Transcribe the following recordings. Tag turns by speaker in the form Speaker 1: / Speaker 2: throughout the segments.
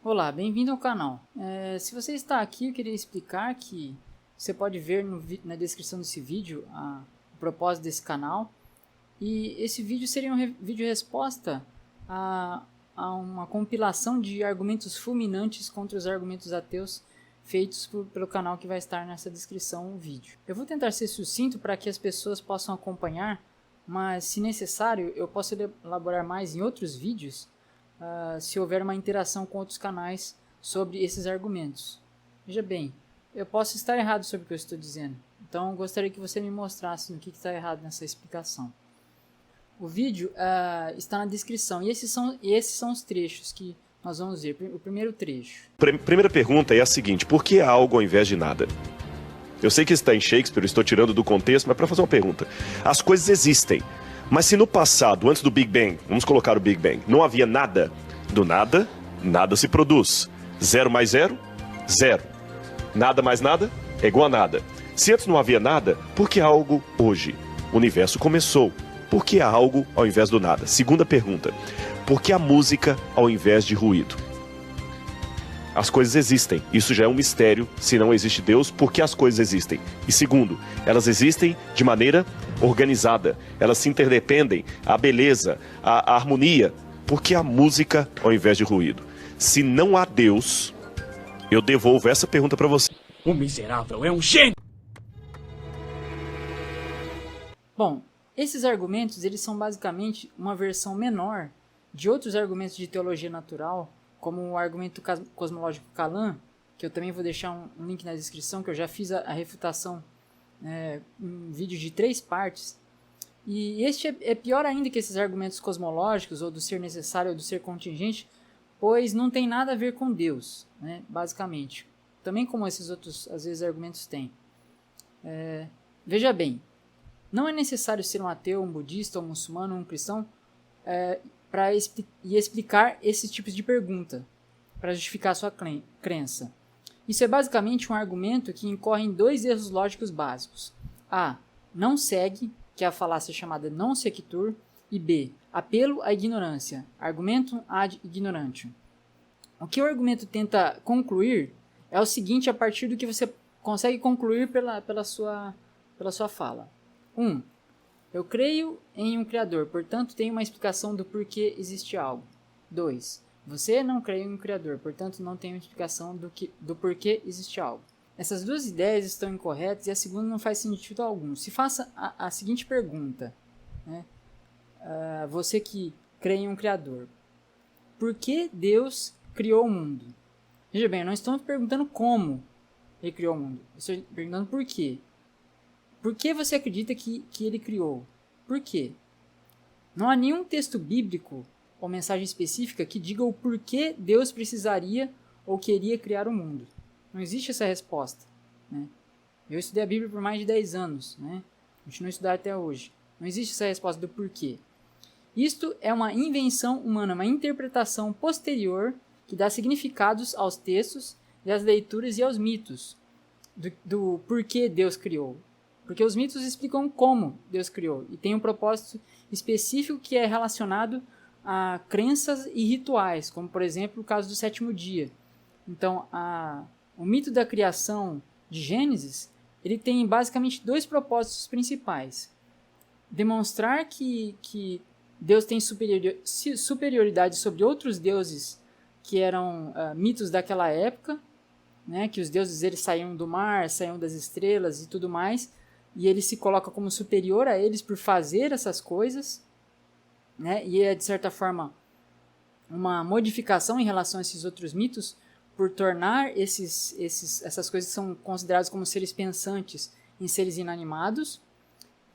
Speaker 1: Olá, bem-vindo ao canal. Se você está aqui, eu queria explicar que você pode ver na descrição desse vídeo o propósito desse canal. E esse vídeo seria um vídeo resposta a uma compilação de argumentos fulminantes contra os argumentos ateus feitos pelo canal que vai estar nessa descrição do vídeo. Eu vou tentar ser sucinto para que as pessoas possam acompanhar, mas se necessário eu posso elaborar mais em outros vídeos se houver uma interação com outros canais sobre esses argumentos. Veja bem, eu posso estar errado sobre o que eu estou dizendo, então eu gostaria que você me mostrasse no que está errado nessa explicação. O vídeo está na descrição e esses são os trechos que nós vamos ver. O primeiro trecho.
Speaker 2: Primeira pergunta é a seguinte: por que algo ao invés de nada? Eu sei que está em Shakespeare, eu estou tirando do contexto, mas para fazer uma pergunta. As coisas existem, mas se no passado, antes do Big Bang, vamos colocar o Big Bang, não havia nada, do nada, nada se produz. 0 mais 0, 0. Nada mais nada é igual a nada. Se antes não havia nada, por que algo hoje? O universo começou. Por que há algo ao invés do nada? Segunda pergunta: por que a música ao invés de ruído? As coisas existem. Isso já é um mistério. Se não existe Deus, por que as coisas existem? E segundo, elas existem de maneira organizada. Elas se interdependem. A beleza, a harmonia. Por que a música ao invés de ruído? Se não há Deus, eu devolvo essa pergunta para você.
Speaker 3: O miserável é um gênio!
Speaker 1: Bom, esses argumentos eles são basicamente uma versão menor de outros argumentos de teologia natural, como o argumento cosmológico Kalam, que eu também vou deixar um link na descrição, que eu já fiz a refutação em um vídeo de 3 partes. E este é pior ainda que esses argumentos cosmológicos, ou do ser necessário ou do ser contingente, pois não tem nada a ver com Deus, né, basicamente. Também como esses outros, às vezes, argumentos têm. Veja bem, não é necessário ser um ateu, um budista, um muçulmano, um cristão para explicar esses tipos de pergunta, para justificar a sua crença. Isso é basicamente um argumento que incorre em 2 erros lógicos básicos. A. Não segue, que é a falácia chamada non sequitur, e B. Apelo à ignorância, argumentum ad ignorantium. O que o argumento tenta concluir é o seguinte a partir do que você consegue concluir pela sua fala. 1. Eu creio em um Criador, portanto tenho uma explicação do porquê existe algo. 2. Você não crê em um Criador, portanto não tem uma explicação do porquê existe algo. Essas 2 ideias estão incorretas e a segunda não faz sentido algum. Se faça a seguinte pergunta, né? Você que crê em um Criador, por que Deus criou o mundo? Veja bem, não estamos perguntando como ele criou o mundo, estou perguntando por quê. Por que você acredita que ele criou? Por quê? Não há nenhum texto bíblico ou mensagem específica que diga o porquê Deus precisaria ou queria criar o mundo. Não existe essa resposta, né? Eu estudei a Bíblia por mais de 10 anos, né? Continuo a estudar até hoje. Não existe essa resposta do porquê. Isto é uma invenção humana, uma interpretação posterior que dá significados aos textos e às leituras e aos mitos do porquê Deus criou. Porque os mitos explicam como Deus criou e tem um propósito específico que é relacionado a crenças e rituais, como por exemplo o caso do 7º dia. Então, o mito da criação de Gênesis, ele tem basicamente 2 propósitos principais. Demonstrar que Deus tem superioridade sobre outros deuses que eram mitos daquela época, né, que os deuses eles saíam do mar, saíam das estrelas e tudo mais, e ele se coloca como superior a eles por fazer essas coisas, né? E é, de certa forma, uma modificação em relação a esses outros mitos, por tornar essas coisas que são consideradas como seres pensantes em seres inanimados.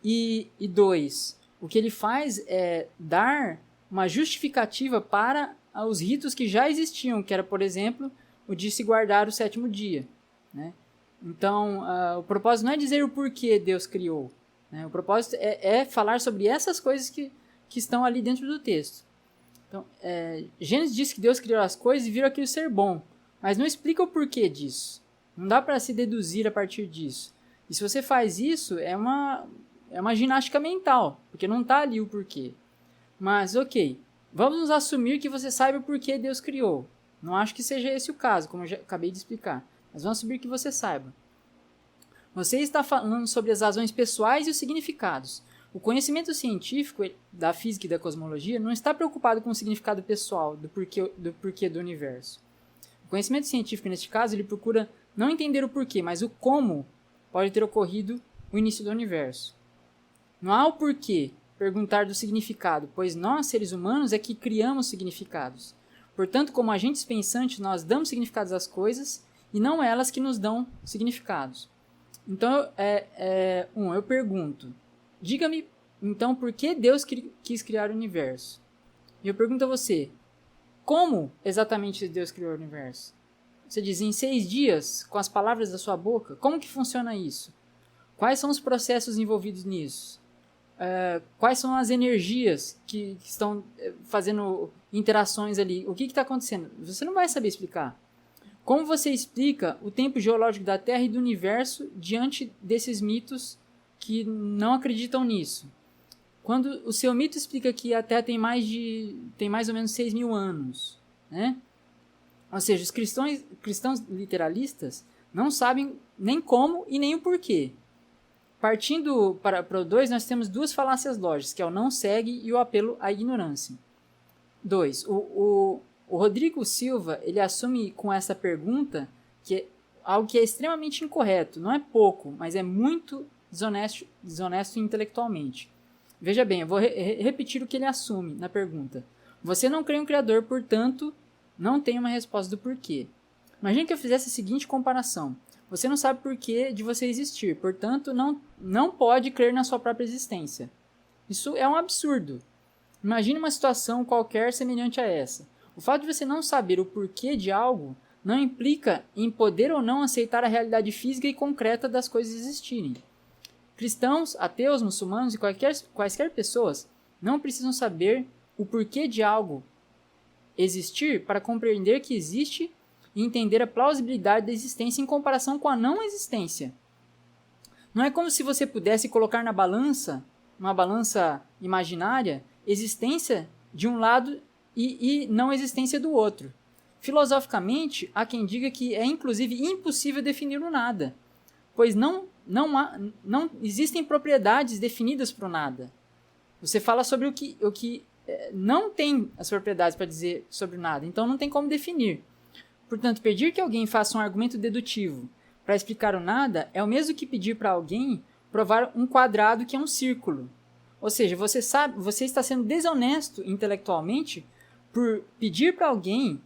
Speaker 1: E 2, o que ele faz é dar uma justificativa para os ritos que já existiam, que era, por exemplo, o de se guardar o 7º dia, né? Então, o propósito não é dizer o porquê Deus criou, né? O propósito é falar sobre essas coisas que estão ali dentro do texto. Então, Gênesis diz que Deus criou as coisas e viu aquilo ser bom, mas não explica o porquê disso. Não dá para se deduzir a partir disso. E se você faz isso, é uma ginástica mental, porque não está ali o porquê. Mas, ok, vamos assumir que você saiba o porquê Deus criou. Não acho que seja esse o caso, como eu já acabei de explicar. Mas vamos subir que você saiba. Você está falando sobre as razões pessoais e os significados. O conhecimento científico da física e da cosmologia não está preocupado com o significado pessoal do porquê do universo. O conhecimento científico, neste caso, ele procura não entender o porquê, mas o como pode ter ocorrido o início do universo. Não há o porquê perguntar do significado, pois nós, seres humanos, é que criamos significados. Portanto, como agentes pensantes, nós damos significados às coisas e não elas que nos dão significados. Então, eu pergunto, diga-me, então, por que Deus quis criar o universo? E eu pergunto a você, como exatamente Deus criou o universo? Você diz, em 6 dias, com as palavras da sua boca? Como que funciona isso? Quais são os processos envolvidos nisso? Quais são as energias que estão fazendo interações ali? O que está acontecendo? Você não vai saber explicar. Como você explica o tempo geológico da Terra e do universo diante desses mitos que não acreditam nisso? Quando o seu mito explica que a Terra tem mais ou menos 6.000 anos, né? Ou seja, os cristãos literalistas não sabem nem como e nem o porquê. Partindo para o 2, nós temos 2 falácias lógicas, que é o não segue e o apelo à ignorância. 2. O Rodrigo Silva, ele assume com essa pergunta que é algo que é extremamente incorreto. Não é pouco, mas é muito desonesto intelectualmente. Veja bem, eu vou repetir o que ele assume na pergunta. Você não crê em um criador, portanto, não tem uma resposta do porquê. Imagine que eu fizesse a seguinte comparação. Você não sabe o porquê de você existir, portanto, não pode crer na sua própria existência. Isso é um absurdo. Imagine uma situação qualquer semelhante a essa. O fato de você não saber o porquê de algo não implica em poder ou não aceitar a realidade física e concreta das coisas existirem. Cristãos, ateus, muçulmanos e quaisquer pessoas não precisam saber o porquê de algo existir para compreender que existe e entender a plausibilidade da existência em comparação com a não existência. Não é como se você pudesse colocar na balança, uma balança imaginária, existência de um lado e não existência do outro. Filosoficamente, há quem diga que é inclusive impossível definir o nada, pois não existem propriedades definidas para o nada. Você fala sobre o que não tem as propriedades para dizer sobre o nada, então não tem como definir. Portanto, pedir que alguém faça um argumento dedutivo para explicar o nada é o mesmo que pedir para alguém provar um quadrado que é um círculo. Ou seja, você está sendo desonesto intelectualmente por pedir para alguém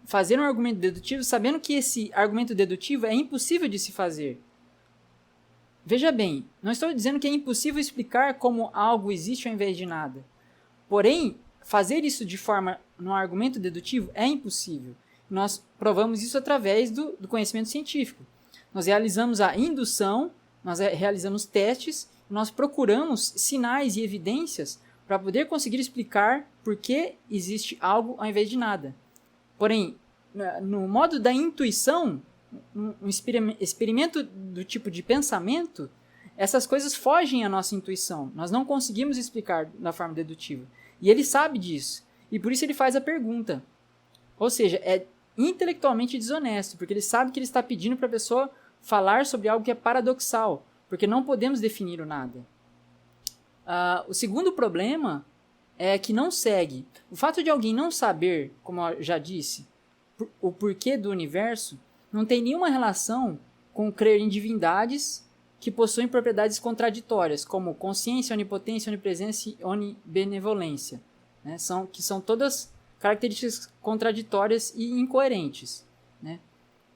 Speaker 1: fazer um argumento dedutivo sabendo que esse argumento dedutivo é impossível de se fazer. Veja bem, não estou dizendo que é impossível explicar como algo existe ao invés de nada. Porém, fazer isso de forma num argumento dedutivo é impossível. Nós provamos isso através do conhecimento científico. Nós realizamos a indução, nós realizamos testes, nós procuramos sinais e evidências para poder conseguir explicar por que existe algo ao invés de nada. Porém, no modo da intuição, um experimento do tipo de pensamento, essas coisas fogem à nossa intuição. Nós não conseguimos explicar da forma dedutiva. E ele sabe disso. E por isso ele faz a pergunta. Ou seja, é intelectualmente desonesto, porque ele sabe que ele está pedindo para a pessoa falar sobre algo que é paradoxal, porque não podemos definir o nada. O segundo problema é que não segue. O fato de alguém não saber, como eu já disse, o porquê do universo, não tem nenhuma relação com crer em divindades que possuem propriedades contraditórias, como consciência, onipotência, onipresença e onibenevolência, né? Que são todas características contraditórias e incoerentes, né?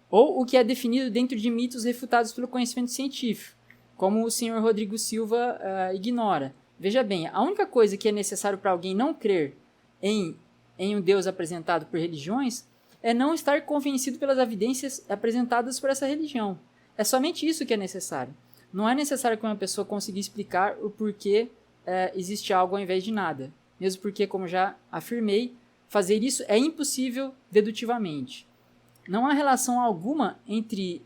Speaker 1: Ou o que é definido dentro de mitos refutados pelo conhecimento científico, como o senhor Rodrigo Silva ignora. Veja bem, a única coisa que é necessário para alguém não crer em um Deus apresentado por religiões é não estar convencido pelas evidências apresentadas por essa religião. É somente isso que é necessário. Não é necessário que uma pessoa consiga explicar o porquê existe algo ao invés de nada. Mesmo porque, como já afirmei, fazer isso é impossível dedutivamente. Não há relação alguma entre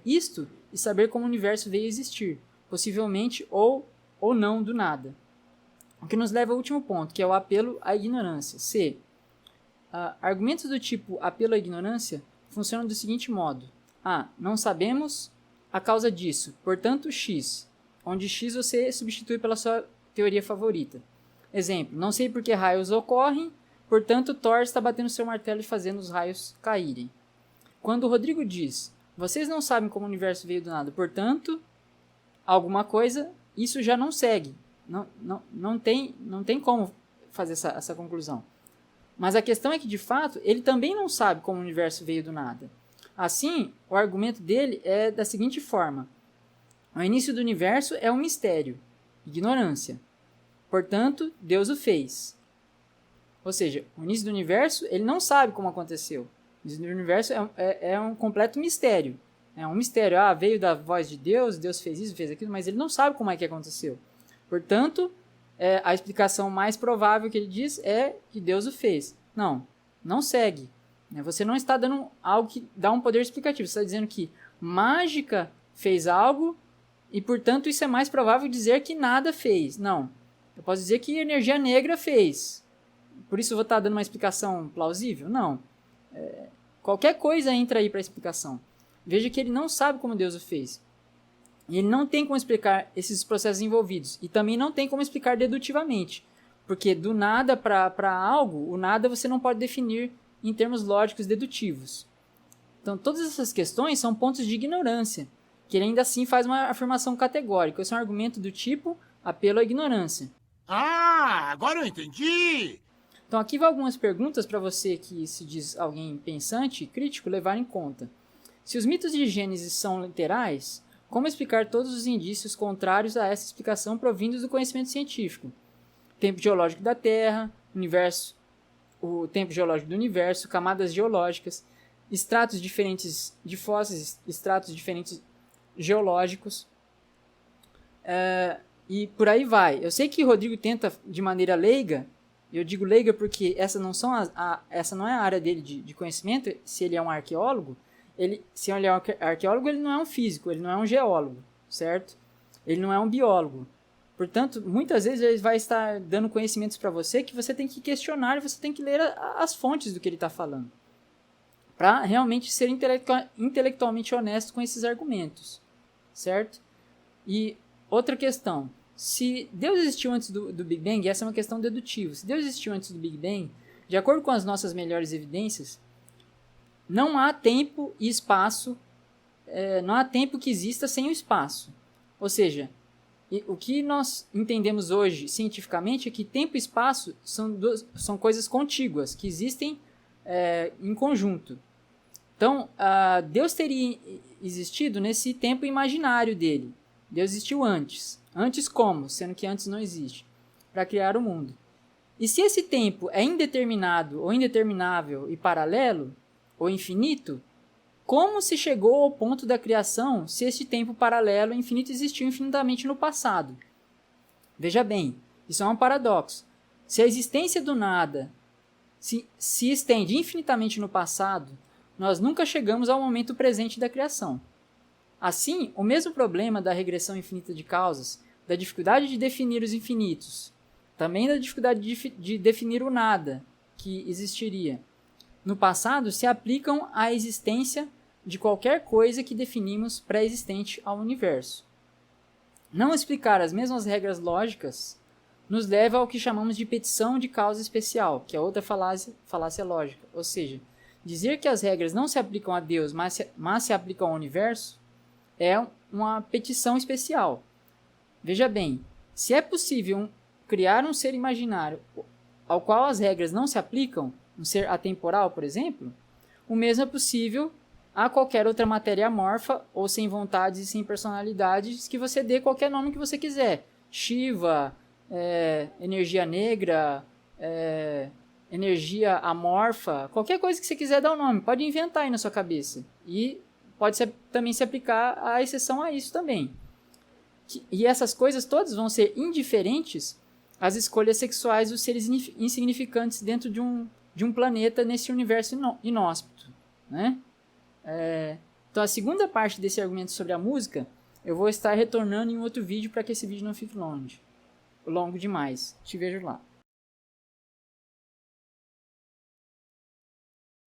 Speaker 1: isto e saber como o universo veio a existir, possivelmente ou não do nada. O que nos leva ao último ponto, que é o apelo à ignorância. C. Argumentos do tipo apelo à ignorância funcionam do seguinte modo. Não sabemos a causa disso, portanto X, onde X você substitui pela sua teoria favorita. Exemplo, não sei por que raios ocorrem, portanto Thor está batendo seu martelo e fazendo os raios caírem. Quando o Rodrigo diz, vocês não sabem como o universo veio do nada, portanto, alguma coisa, isso já não segue. Não tem como fazer essa conclusão. Mas a questão é que, de fato, ele também não sabe como o universo veio do nada. Assim, o argumento dele é da seguinte forma. O início do universo é um mistério, ignorância. Portanto, Deus o fez. Ou seja, o início do universo, ele não sabe como aconteceu. O início do universo é um completo mistério. É um mistério. Veio da voz de Deus, Deus fez isso, fez aquilo, mas ele não sabe como é que aconteceu. Portanto, a explicação mais provável que ele diz é que Deus o fez. Não segue. Você não está dando algo que dá um poder explicativo. Você está dizendo que mágica fez algo e, portanto, isso é mais provável dizer que nada fez. Não. Eu posso dizer que energia negra fez. Por isso eu vou estar dando uma explicação plausível? Não. Qualquer coisa entra aí para a explicação. Veja que ele não sabe como Deus o fez. E ele não tem como explicar esses processos envolvidos. E também não tem como explicar dedutivamente. Porque do nada para algo, o nada você não pode definir em termos lógicos dedutivos. Então, todas essas questões são pontos de ignorância, que ele ainda assim faz uma afirmação categórica. Esse é um argumento do tipo apelo à ignorância.
Speaker 3: Agora eu entendi!
Speaker 1: Então, aqui vão algumas perguntas para você que se diz alguém pensante e crítico levar em conta. Se os mitos de Gênesis são literais, como explicar todos os indícios contrários a essa explicação provindos do conhecimento científico? Tempo geológico da Terra, universo, o tempo geológico do universo, camadas geológicas, estratos diferentes de fósseis, estratos diferentes geológicos, e por aí vai. Eu sei que o Rodrigo tenta de maneira leiga, eu digo leiga porque essa não é a área dele de conhecimento. Se ele é um arqueólogo, se ele é um arqueólogo, ele não é um físico, ele não é um geólogo, certo? Ele não é um biólogo. Portanto, muitas vezes ele vai estar dando conhecimentos para você que você tem que questionar e você tem que ler as fontes do que ele está falando, para realmente ser intelectualmente honesto com esses argumentos, certo? E outra questão, se Deus existiu antes do Big Bang, essa é uma questão dedutiva, se Deus existiu antes do Big Bang, de acordo com as nossas melhores evidências, não há tempo e espaço, não há tempo que exista sem o espaço. Ou seja, o que nós entendemos hoje cientificamente é que tempo e espaço são coisas contíguas, que existem em conjunto. Então, Deus teria existido nesse tempo imaginário dele. Deus existiu antes. Antes como? Sendo que antes não existe. Para criar o mundo. E se esse tempo é indeterminado ou indeterminável e paralelo, ou infinito, como se chegou ao ponto da criação se este tempo paralelo e infinito existiu infinitamente no passado? Veja bem, isso é um paradoxo. Se a existência do nada se estende infinitamente no passado, nós nunca chegamos ao momento presente da criação. Assim, o mesmo problema da regressão infinita de causas, da dificuldade de definir os infinitos, também da dificuldade de definir o nada que existiria no passado, se aplicam à existência de qualquer coisa que definimos pré-existente ao universo. Não explicar as mesmas regras lógicas nos leva ao que chamamos de petição de causa especial, que é outra falácia lógica. Ou seja, dizer que as regras não se aplicam a Deus, mas se aplicam ao universo, é uma petição especial. Veja bem, se é possível criar um ser imaginário ao qual as regras não se aplicam, um ser atemporal, por exemplo, o mesmo é possível a qualquer outra matéria amorfa ou sem vontades e sem personalidades que você dê qualquer nome que você quiser. Shiva, energia negra, energia amorfa, qualquer coisa que você quiser dar o nome, pode inventar aí na sua cabeça. E pode também se aplicar a exceção a isso também. E essas coisas todas vão ser indiferentes às escolhas sexuais dos seres insignificantes dentro de um planeta nesse universo inóspito, né? Então a segunda parte desse argumento sobre a música eu vou estar retornando em outro vídeo para que esse vídeo não fique longo demais. Te vejo lá.